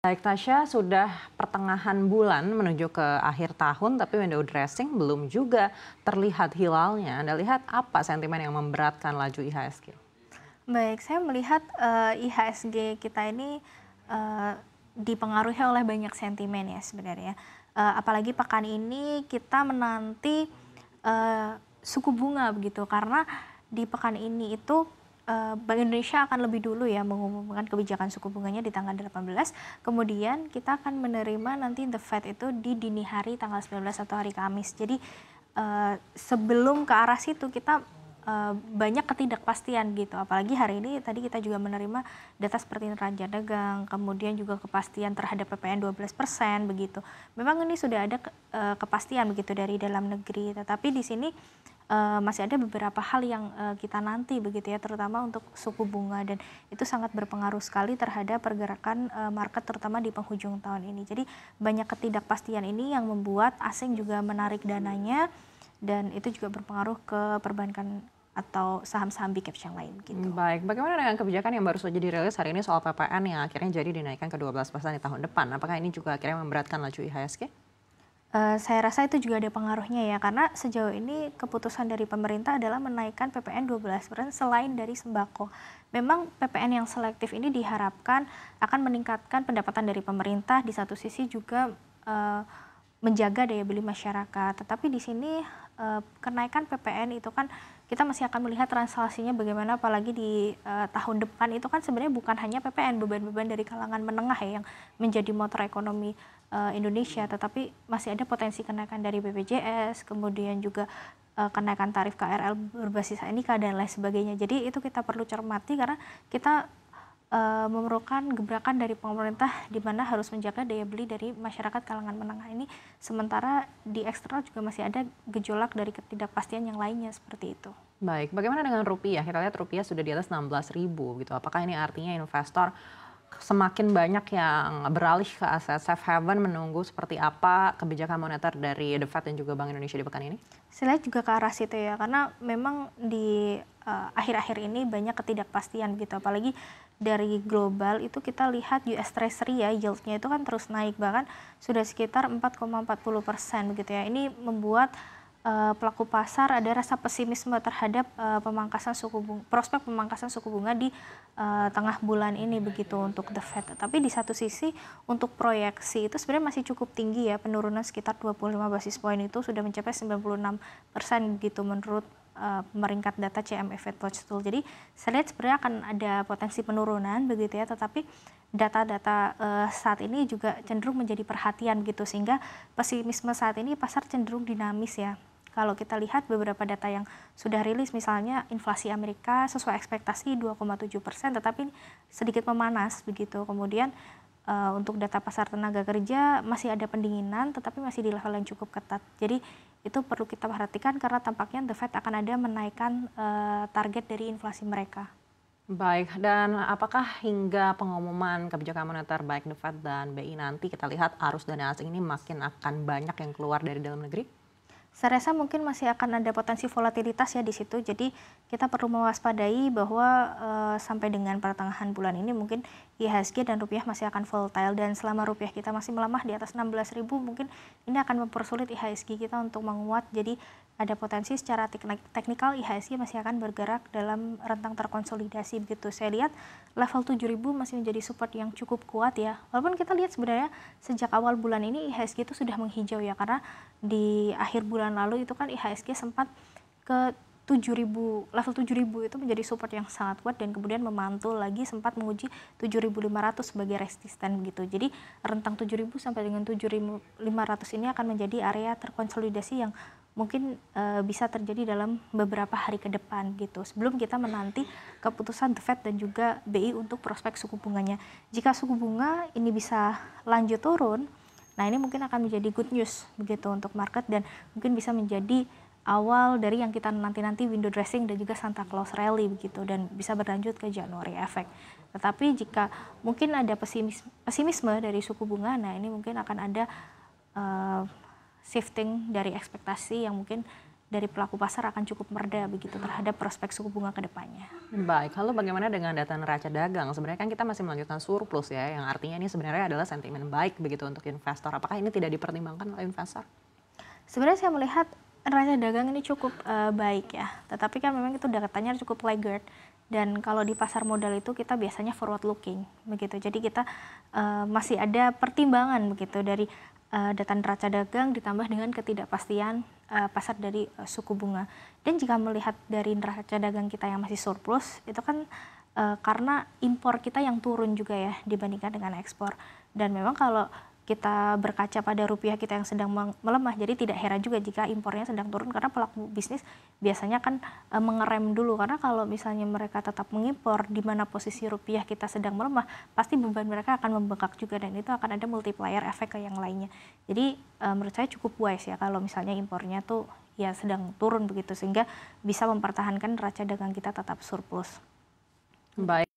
Baik Tasya, sudah pertengahan bulan menuju ke akhir tahun, tapi window dressing belum juga terlihat hilalnya. Anda lihat apa sentimen yang memberatkan laju IHSG? Baik, saya melihat, IHSG kita ini, eee, dipengaruhi oleh banyak sentimen ya sebenarnya. Apalagi pekan ini kita menanti, suku bunga begitu, karena di pekan ini itu, Bank Indonesia akan lebih dulu ya mengumumkan kebijakan suku bunganya di tanggal 18, kemudian kita akan menerima nanti The Fed itu di dini hari tanggal 19 atau hari Kamis. Jadi, sebelum ke arah situ kita banyak ketidakpastian gitu, apalagi hari ini tadi kita juga menerima data seperti neraca dagang, kemudian juga kepastian terhadap PPN 12% begitu. Memang ini sudah ada kepastian begitu dari dalam negeri, tetapi di sini masih ada beberapa hal yang kita nanti begitu ya, terutama untuk suku bunga dan itu sangat berpengaruh sekali terhadap pergerakan market terutama di penghujung tahun ini. Jadi banyak ketidakpastian ini yang membuat asing juga menarik dananya dan itu juga berpengaruh ke perbankan atau saham-saham big caps yang lain gitu. Baik, bagaimana dengan kebijakan yang baru saja dirilis hari ini soal PPN yang akhirnya jadi dinaikkan ke 12% di tahun depan? Apakah ini juga akhirnya memberatkan laju IHSG? Saya rasa itu juga ada pengaruhnya ya, karena sejauh ini keputusan dari pemerintah adalah menaikkan PPN 12% selain dari sembako. Memang PPN yang selektif ini diharapkan akan meningkatkan pendapatan dari pemerintah, di satu sisi juga menjaga daya beli masyarakat. Tetapi di sini kenaikan PPN itu kan kita masih akan melihat translasinya bagaimana, apalagi di tahun depan itu kan sebenarnya bukan hanya PPN, beban-beban dari kalangan menengah ya yang menjadi motor ekonomi Indonesia, tetapi masih ada potensi kenaikan dari BPJS, kemudian juga kenaikan tarif KRL berbasis NIK dan lain sebagainya. Jadi itu kita perlu cermati karena kita memerlukan gebrakan dari pemerintah di mana harus menjaga daya beli dari masyarakat kalangan menengah ini, sementara di eksternal juga masih ada gejolak dari ketidakpastian yang lainnya seperti itu. Baik, bagaimana dengan rupiah? Kita lihat rupiah sudah di atas 16.000 gitu. Apakah ini artinya investor semakin banyak yang beralih ke aset safe haven menunggu seperti apa kebijakan moneter dari The Fed dan juga Bank Indonesia di pekan ini? Saya lihat juga ke arah situ ya, karena memang di akhir-akhir ini banyak ketidakpastian gitu, apalagi dari global itu kita lihat US Treasury ya yield-nya itu kan terus naik, bahkan sudah sekitar 4,40% begitu ya. Ini membuat pelaku pasar ada rasa pesimisme terhadap prospek pemangkasan suku bunga di tengah bulan ini begitu untuk The Fed. Tapi di satu sisi untuk proyeksi itu sebenarnya masih cukup tinggi ya, penurunan sekitar 25 basis poin itu sudah mencapai 96% gitu menurut pemeringkat data CME Fed Watch Tool. Jadi saya lihat sebenarnya akan ada potensi penurunan begitu ya, tetapi data-data saat ini juga cenderung menjadi perhatian gitu, sehingga pesimisme saat ini pasar cenderung dinamis ya. Kalau kita lihat beberapa data yang sudah rilis, misalnya inflasi Amerika sesuai ekspektasi 2,7%, tetapi sedikit memanas begitu. Kemudian untuk data pasar tenaga kerja masih ada pendinginan, tetapi masih di level yang cukup ketat. Jadi itu perlu kita perhatikan karena tampaknya The Fed akan ada menaikkan target dari inflasi mereka. Baik, dan apakah hingga pengumuman kebijakan moneter baik The Fed dan BI nanti kita lihat arus dana asing ini makin akan banyak yang keluar dari dalam negeri? Saya rasa mungkin masih akan ada potensi volatilitas ya di situ. Jadi kita perlu mewaspadai bahwa sampai dengan pertengahan bulan ini mungkin IHSG dan rupiah masih akan volatile, dan selama rupiah kita masih melemah di atas 16.000 mungkin ini akan mempersulit IHSG kita untuk menguat. Jadi ada potensi secara teknikal IHSG masih akan bergerak dalam rentang terkonsolidasi begitu. Saya lihat level 7.000 masih menjadi support yang cukup kuat ya. Walaupun kita lihat sebenarnya sejak awal bulan ini IHSG itu sudah menghijau ya, karena di akhir bulan lalu itu kan IHSG sempat ke 7.000, level 7.000 itu menjadi support yang sangat kuat dan kemudian memantul lagi sempat menguji 7.500 sebagai resisten gitu. Jadi rentang 7.000 sampai dengan 7.500 ini akan menjadi area terkonsolidasi yang mungkin bisa terjadi dalam beberapa hari ke depan gitu, sebelum kita menanti keputusan The Fed dan juga BI untuk prospek suku bunganya. Jika suku bunga ini bisa lanjut turun, nah ini mungkin akan menjadi good news begitu untuk market dan mungkin bisa menjadi awal dari yang kita nanti-nanti window dressing dan juga Santa Claus rally begitu, dan bisa berlanjut ke January effect. Tetapi jika mungkin ada pesimisme dari suku bunga, nah ini mungkin akan ada shifting dari ekspektasi yang mungkin dari pelaku pasar akan cukup mereda begitu terhadap prospek suku bunga ke depannya. Baik, lalu bagaimana dengan data neraca dagang? Sebenarnya kan kita masih melanjutkan surplus ya, yang artinya ini sebenarnya adalah sentimen baik begitu untuk investor. Apakah ini tidak dipertimbangkan oleh investor? Sebenarnya saya melihat neraca dagang ini cukup baik ya, tetapi kan memang itu datanya cukup laggard. Dan kalau di pasar modal itu kita biasanya forward looking begitu. Jadi kita masih ada pertimbangan begitu dari data neraca dagang ditambah dengan ketidakpastian pasar dari suku bunga. Dan jika melihat dari neraca dagang kita yang masih surplus, itu kan karena impor kita yang turun juga ya dibandingkan dengan ekspor. Dan memang kalau kita berkaca pada rupiah kita yang sedang melemah, jadi tidak heran juga jika impornya sedang turun karena pelaku bisnis biasanya kan mengerem dulu, karena kalau misalnya mereka tetap mengimpor di mana posisi rupiah kita sedang melemah, pasti beban mereka akan membengkak juga dan itu akan ada multiplier efek ke yang lainnya. Jadi menurut saya cukup wise ya kalau misalnya impornya tuh ya sedang turun begitu sehingga bisa mempertahankan neraca dagang kita tetap surplus. Baik.